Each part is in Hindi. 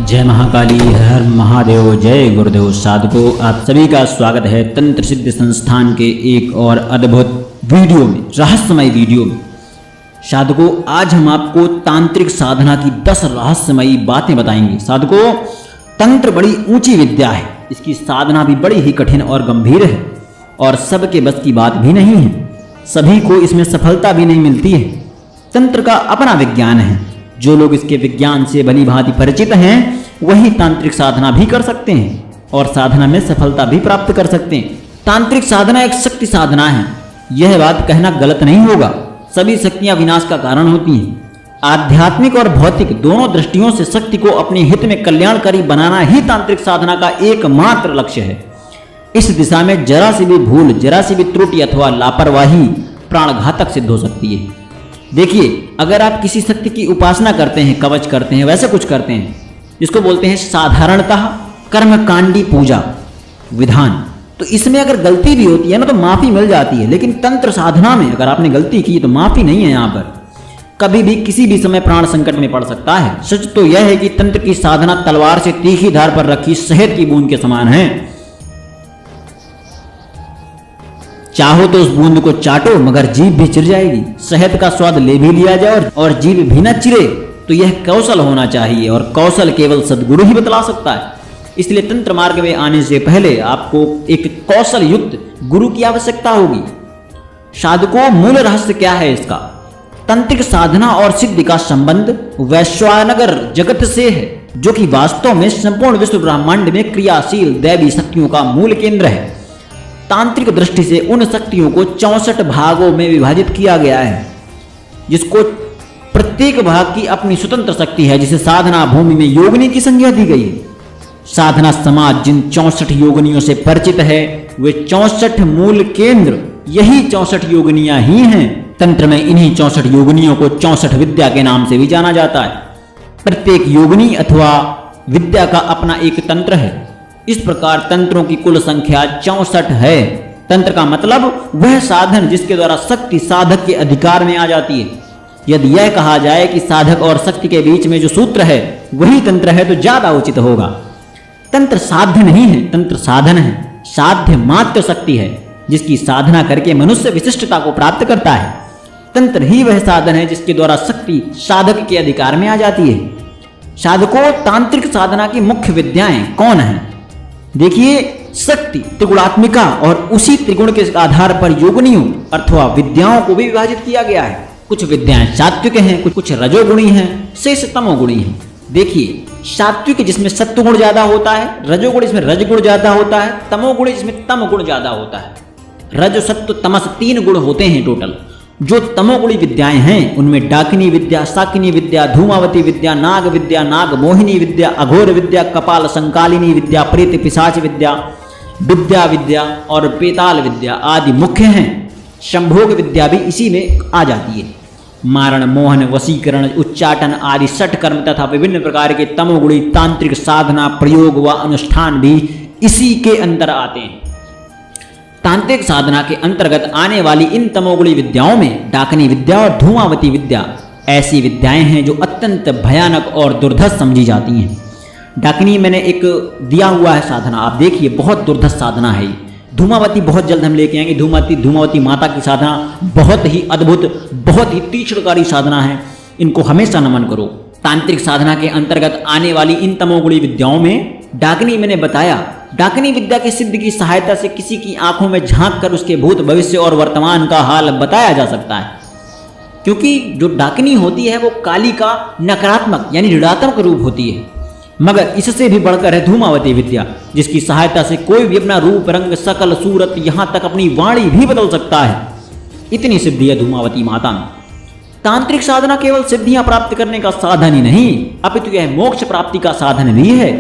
जय महाकाली, हर महादेव, जय गुरुदेव। साधकों, आप सभी का स्वागत है तंत्र सिद्ध संस्थान के एक और अद्भुत वीडियो में, रहस्यमय वीडियो में। साधकों, आज हम आपको तांत्रिक साधना की 10 रहस्यमयी बातें बताएंगे। साधकों, तंत्र बड़ी ऊंची विद्या है, इसकी साधना भी बड़ी ही कठिन और गंभीर है और सबके बस की बात भी नहीं है। सभी को इसमें सफलता भी नहीं मिलती है। तंत्र का अपना विज्ञान है। जो लोग इसके विज्ञान से भली भांति परिचित हैं वही तांत्रिक साधना भी कर सकते हैं और साधना में सफलता भी प्राप्त कर सकते हैं। तांत्रिक साधना एक शक्ति साधना है, यह बात कहना गलत नहीं होगा। सभी शक्तियां विनाश का कारण होती हैं। आध्यात्मिक और भौतिक दोनों दृष्टियों से शक्ति को अपने हित में कल्याणकारी बनाना ही तांत्रिक साधना का एकमात्र लक्ष्य है। इस दिशा में जरा सी भी भूल, जरा सी भी त्रुटि अथवा लापरवाही प्राणघातक सिद्ध हो सकती है। देखिए, अगर आप किसी शक्ति की उपासना करते हैं, कवच करते हैं, वैसे कुछ करते हैं जिसको बोलते हैं साधारणतः कर्मकांडी पूजा विधान, तो इसमें अगर गलती भी होती है ना तो माफी मिल जाती है। लेकिन तंत्र साधना में अगर आपने गलती की तो माफी नहीं है। यहाँ पर कभी भी किसी भी समय प्राण संकट में पड़ सकता है। सच तो यह है कि तंत्र की साधना तलवार से तीखी धार पर रखी शहद की बूंद के समान है। चाहो तो उस बूंद को चाटो मगर जीभ भी चिर जाएगी। शहद का स्वाद ले भी लिया जाए और जीभ भी न चिरे, तो यह कौशल होना चाहिए और कौशल केवल सद्गुरु ही बतला सकता है। इसलिए तंत्र मार्ग में आने से पहले आपको एक कौशल युक्त गुरु की आवश्यकता होगी। साधकों, मूल रहस्य क्या है इसका? तंत्रिक साधना और सिद्धि का संबंध वैश्वानगर जगत से है, जो कि वास्तव में संपूर्ण विश्व ब्रह्मांड में क्रियाशील दैवी शक्तियों का मूल केंद्र है। तांत्रिक दृष्टि से उन शक्तियों को 64 भागों में विभाजित किया गया है, जिसको प्रत्येक भाग की अपनी स्वतंत्र शक्ति है, जिसे साधना भूमि में योगिनी की संज्ञा दी गई है। साधना समाज जिन 64 योगिनियों से परिचित है वे 64 मूल केंद्र यही 64 योगिनियां ही हैं। तंत्र में इन्हीं 64 योगिनियों को 64 विद्या के नाम से भी जाना जाता है। प्रत्येक योगिनी अथवा विद्या का अपना एक तंत्र है। इस प्रकार तंत्रों की कुल संख्या 64 है। तंत्र का मतलब वह साधन जिसके द्वारा शक्ति साधक के अधिकार में आ जाती है। यदि यह कहा जाए कि साधक और शक्ति के बीच में जो सूत्र है वही तंत्र है तो ज्यादा उचित होगा। तंत्र साध्य नहीं है, तंत्र साधन है। साध्य मात्र शक्ति है जिसकी साधना करके मनुष्य विशिष्टता को प्राप्त करता है। तंत्र ही वह साधन है जिसके द्वारा शक्ति साधक के अधिकार में आ जाती है। साधकों, तांत्रिक साधना की मुख्य विद्याएं कौन हैं? देखिए, शक्ति त्रिगुणात्मिका और उसी त्रिगुण के आधार पर योगनियों अथवा विद्याओं को भी विभाजित किया गया है। कुछ विद्याएं सात्विक हैं, कुछ रजोगुणी हैं, शेष तमोगुणी हैं। देखिए, सात्विक जिसमें सत्व गुण ज्यादा होता है, रजोगुण जिसमें रजगुण ज्यादा होता है, तमोगुण जिसमें तम गुण ज्यादा होता है। रज, सत्व, तमस 3 गुण होते हैं टोटल। जो तमोगुणी विद्याएं हैं उनमें डाकिनी विद्या, शाकिनी विद्या, धूमावती विद्या, नाग विद्या, नाग मोहिनी विद्या, अघोर विद्या, कपाल संकालिनी विद्या, प्रेत पिशाच विद्या, विद्या विद्या और पेताल विद्या आदि मुख्य हैं। संभोग विद्या भी इसी में आ जाती है। मारण, मोहन, वशीकरण, उच्चाटन आदि षट कर्म तथा विभिन्न प्रकार के तमोगुणी तांत्रिक साधना, प्रयोग व अनुष्ठान भी इसी के अंदर आते हैं। तांत्रिक साधना के अंतर्गत आने वाली इन तमोगुणी विद्याओं में डाकिनी विद्या और धूमावती विद्या ऐसी विद्याएं हैं जो अत्यंत भयानक और दुर्धर्ष समझी जाती हैं। डाकिनी मैंने एक दिया हुआ है साधना, आप देखिए, बहुत दुर्धर्ष साधना है। धूमावती बहुत जल्द हम लेके आएंगे। धूमावती माता की साधना बहुत ही अद्भुत, बहुत ही तीक्ष्णकारी साधना है। इनको हमेशा नमन करो। तांत्रिक साधना के अंतर्गत आने वाली इन तमोगुणी विद्याओं में डाकिनी मैंने बताया, डाकिनी विद्या की सिद्धि की सहायता से किसी की आंखों में झांक कर उसके भूत, भविष्य और वर्तमान का हाल बताया जा सकता है। क्योंकि जो डाकिनी होती है वो काली का नकारात्मक यानी ऋणात्मक रूप होती है। मगर इससे भी बढ़कर है धूमावती विद्या, जिसकी सहायता से कोई भी अपना रूप, रंग, शकल, सूरत, यहां तक अपनी वाणी भी बदल सकता है। इतनी सिद्धि है धूमावती माता में। तांत्रिक साधना केवल सिद्धियां प्राप्त करने का साधन ही नहीं, अपितु यह मोक्ष प्राप्ति का साधन भी है।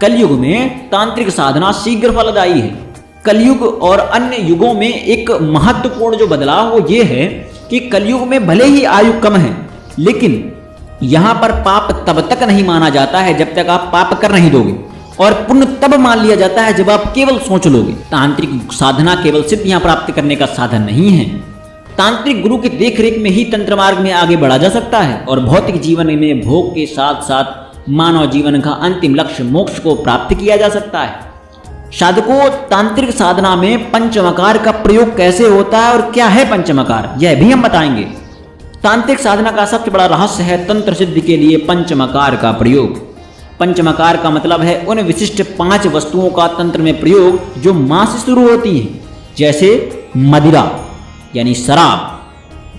कलयुग में तांत्रिक साधना शीघ्र फलदायी है। कलयुग और अन्य युगों में एक महत्वपूर्ण जो बदलाव वो ये है कि कलयुग में भले ही आयु कम है, लेकिन यहां पर पाप तब तक नहीं माना जाता है जब तक आप पाप कर नहीं दोगे, और पुण्य तब मान लिया जाता है जब आप केवल सोच लोगे। तांत्रिक साधना केवल सिद्धियां प्राप्त करने का साधन नहीं है। तांत्रिक गुरु की देखरेख में ही तंत्र मार्ग में आगे बढ़ा जा सकता है और भौतिक जीवन में भोग के साथ साथ मानव जीवन का अंतिम लक्ष्य मोक्ष को प्राप्त किया जा सकता है। साधकों, तांत्रिक साधना में पंचमकार का प्रयोग कैसे होता है और क्या है पंचमकार, यह भी हम बताएंगे। तांत्रिक साधना का सबसे बड़ा रहस्य है तंत्र सिद्धि के लिए पंचमकार का प्रयोग। पंचमकार का मतलब है उन विशिष्ट 5 वस्तुओं का तंत्र में प्रयोग जो मां से शुरू होती हैं, जैसे मदिरा यानी शराब,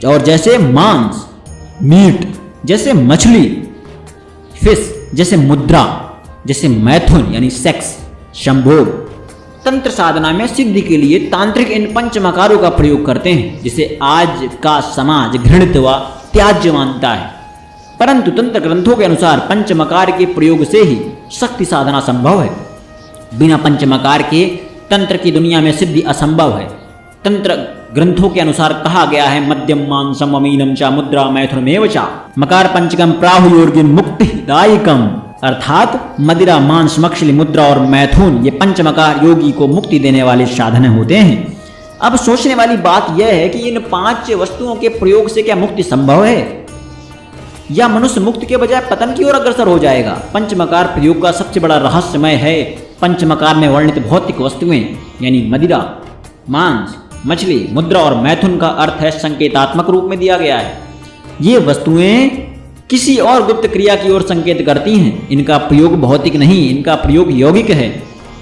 और जैसे मांस मीट, जैसे मछली फिश, जैसे मुद्रा, जैसे मैथुन यानी सेक्स संभोग। तंत्र साधना में सिद्धि के लिए तांत्रिक इन पंचमकारों का प्रयोग करते हैं, जिसे आज का समाज घृणित व त्याज्य मानता है। परंतु तंत्र ग्रंथों के अनुसार पंचमकार के प्रयोग से ही शक्ति साधना संभव है। बिना पंचमकार के तंत्र की दुनिया में सिद्धि असंभव है। तंत्र ग्रंथों के अनुसार कहा गया है मध्यम मांसम अमीनम चा मुद्रा मैथुनमेव चा मकार पंचकम प्राहुयोर्गिन मुक्ति दायिकम, अर्थात मदिरा मांस मछली मुद्रा और मैथुन ये पंचमकार योगी को मुक्ति देने वाले साधन होते हैं। अब सोचने वाली बात यह है कि इन 5 वस्तुओं के प्रयोग से क्या मुक्ति संभव है या मनुष्य मुक्ति के बजाय पतन की ओर अग्रसर हो जाएगा। पंचमकार प्रयोग का सबसे बड़ा रहस्यमय है पंचमकार में वर्णित भौतिक वस्तुएं यानी मदिरा मांस मछली मुद्रा और मैथुन का अर्थ है संकेतात्मक रूप में दिया गया है। ये वस्तुएं किसी और गुप्त क्रिया की ओर संकेत करती हैं। इनका प्रयोग भौतिक नहीं, इनका प्रयोग यौगिक है।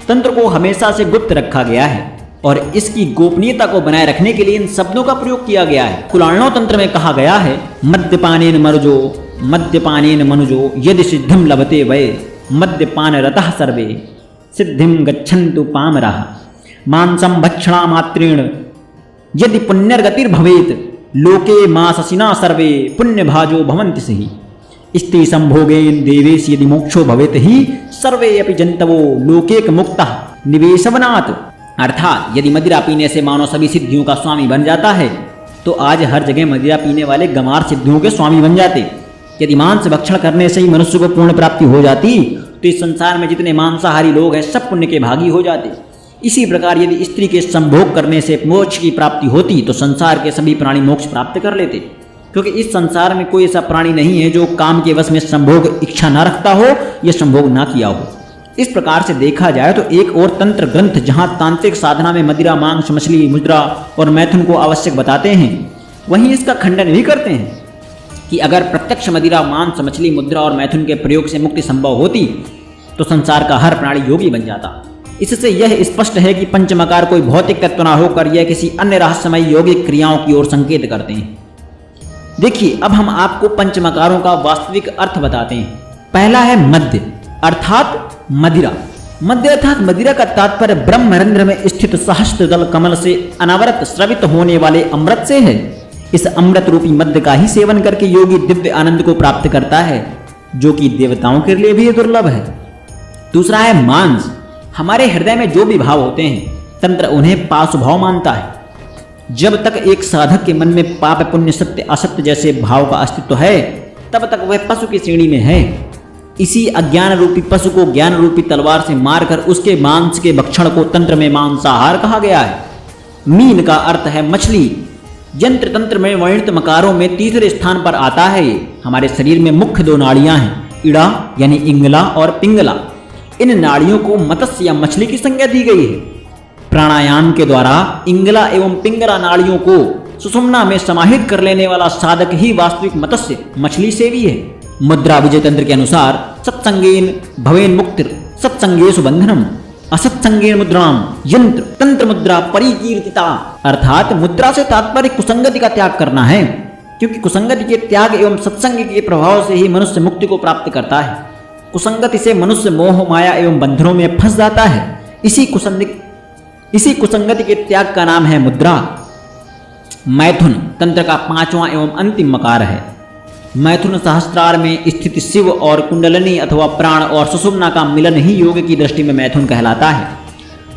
तंत्र को हमेशा से गुप्त रखा गया है और इसकी गोपनीयता को बनाए रखने के लिए इन शब्दों का प्रयोग किया गया है। कुलाणव तंत्र में कहा गया है मद्यपानेन मनुजो यदि सिद्धिम लभते वै मद्यपान रतः सर्वे सिद्धिम गच्छन्तु पामराः मांसम भक्षणा मात्रेण यदि पुण्यर्गतिर्भवेत लोके माससिना सर्वे पुण्य भाजो भवन्ति सहि स्त्री संभोगेन देवेश यदि मोक्षो भवेत ही सर्वे अपि जंतवो लोकेक मुक्तः निवेशवनात्। अर्थात यदि मदिरा पीने से मानव सभी सिद्धियों का स्वामी बन जाता है तो आज हर जगह मदिरा पीने वाले गंवार सिद्धियों के स्वामी बन जाते। यदि मांस भक्षण करने से ही मनुष्य को पूर्ण प्राप्ति हो जाती तो इस संसार में जितने मांसाहारी लोग हैं सब पुण्य के भागी हो जाते। इसी प्रकार यदि स्त्री के संभोग करने से मोक्ष की प्राप्ति होती तो संसार के सभी प्राणी मोक्ष प्राप्त कर लेते, क्योंकि इस संसार में कोई ऐसा प्राणी नहीं है जो काम के वश में संभोग इच्छा न रखता हो या संभोग ना किया हो। इस प्रकार से देखा जाए तो एक और तंत्र ग्रंथ जहां तांत्रिक साधना में मदिरा मांस मछली मुद्रा और मैथुन को आवश्यक बताते हैं, वहीं इसका खंडन भी करते हैं कि अगर प्रत्यक्ष मदिरा मांस मछली मुद्रा और मैथुन के प्रयोग से मुक्ति संभव होती तो संसार का हर प्राणी योगी बन जाता। इससे यह स्पष्ट है कि पंचमकार कोई भौतिक तत्व न होकर यह किसी अन्य रहस्यमय यौगिक क्रियाओं की ओर संकेत करते हैं। देखिए, अब हम आपको पंचमकारों का वास्तविक अर्थ बताते हैं। पहला है मध्य अर्थात मदिरा। मध्य अर्थात मदिरा का तात्पर्य ब्रह्मरंध्र में स्थित सहस्त्रदल कमल से अनवरत स्रवित होने वाले अमृत से है। इस अमृत रूपी मध्य का ही सेवन करके योगी दिव्य आनंद को प्राप्त करता है, जो कि देवताओं के लिए भी दुर्लभ है। दूसरा है मांस। हमारे हृदय में जो भी भाव होते हैं तंत्र उन्हें पाशु भाव मानता है। जब तक एक साधक के मन में पाप पुण्य सत्य असत्य जैसे भाव का अस्तित्व है तब तक वह पशु की श्रेणी में है। इसी अज्ञान रूपी पशु को ज्ञान रूपी तलवार से मारकर उसके मांस के भक्षण को तंत्र में मांसाहार कहा गया है। मीन का अर्थ है मछली। यंत्र तंत्र में वर्णित मकारों में तीसरे स्थान पर आता है। हमारे शरीर में मुख्य 2 नाड़ियां हैं, इड़ा यानी इंगला और पिंगला। इन नाड़ियों को मत्स्य या मछली की संज्ञा दी गई है। प्राणायाम के द्वारा इंगला एवं पिंगला नाड़ियों को सुषुम्ना में समाहित कर लेने वाला साधक ही वास्तविक मत्स्य मछली सेवी है। मुद्रा विजय तंत्र के अनुसार सत्संगेन भवेन मुक्तिर सत्संगेषु बंधनम असत्संगेन मुद्राम यंत्र तंत्र मुद्रा परिकीर्तिता। अर्थात मुद्रा से तात्पर्य कुसंगति का त्याग करना है, क्योंकि कुसंगति के त्याग एवं सत्संग के प्रभाव से ही मनुष्य मुक्ति को प्राप्त करता है। कुसंगति से मनुष्य मोह माया एवं बंधनों में फंस जाता है। इसी कुसंगति के त्याग का नाम है मुद्रा। मैथुन तंत्र का 5वां एवं अंतिम मकार है। मैथुन सहस्त्रार में स्थित शिव और कुंडलिनी अथवा प्राण और सुषुम्ना का मिलन ही योग की दृष्टि में मैथुन कहलाता है।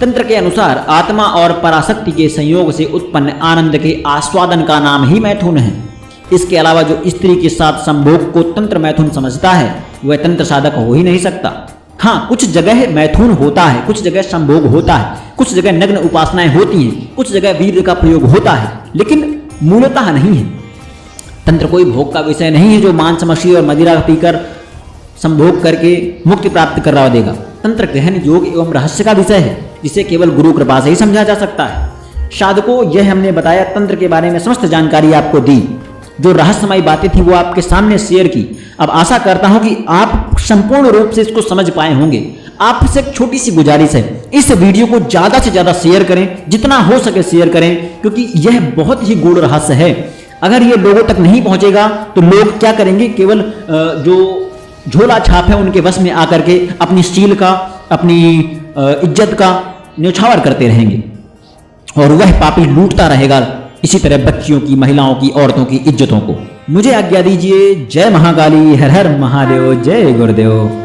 तंत्र के अनुसार आत्मा और पराशक्ति के संयोग से उत्पन्न आनंद के आस्वादन का नाम ही मैथुन है। इसके अलावा जो स्त्री के साथ संभोग को तंत्र मैथुन समझता है वह तंत्र साधक हो ही नहीं सकता। हाँ, कुछ जगह मैथुन होता है, कुछ जगह संभोग होता है, कुछ जगह नग्न उपासनाएं होती हैं, कुछ जगह वीर्य का प्रयोग होता है, लेकिन मूलतः नहीं है। तंत्र कोई भोग का विषय नहीं है जो मांस मछली और मदिरा पीकर संभोग करके मुक्ति प्राप्त करवा देगा। तंत्र गहन योग एवं रहस्य का विषय है जिसे केवल गुरु कृपा से ही समझा जा सकता है। साधकों, यह हमने बताया तंत्र के बारे में समस्त जानकारी आपको दी, जो रहस्यमयी बातें थी वो आपके सामने शेयर की। अब आशा करता हूं कि आप संपूर्ण रूप से इसको समझ पाए होंगे। आपसे एक छोटी सी गुजारिश है, इस वीडियो को ज्यादा से ज्यादा शेयर करें, जितना हो सके शेयर करें, क्योंकि यह बहुत ही गूढ़ रहस्य है। अगर ये लोगों तक नहीं पहुंचेगा तो लोग क्या करेंगे, केवल जो झोला छाप है उनके वश में आकर के अपनी स्टील का, अपनी इज्जत का न्यौछावर करते रहेंगे और वह पापी लूटता रहेगा इसी तरह बच्चियों की, महिलाओं की, औरतों की इज्जतों को। मुझे आज्ञा दीजिए। जय महाकाली, हर हर महादेव, जय गुरुदेव।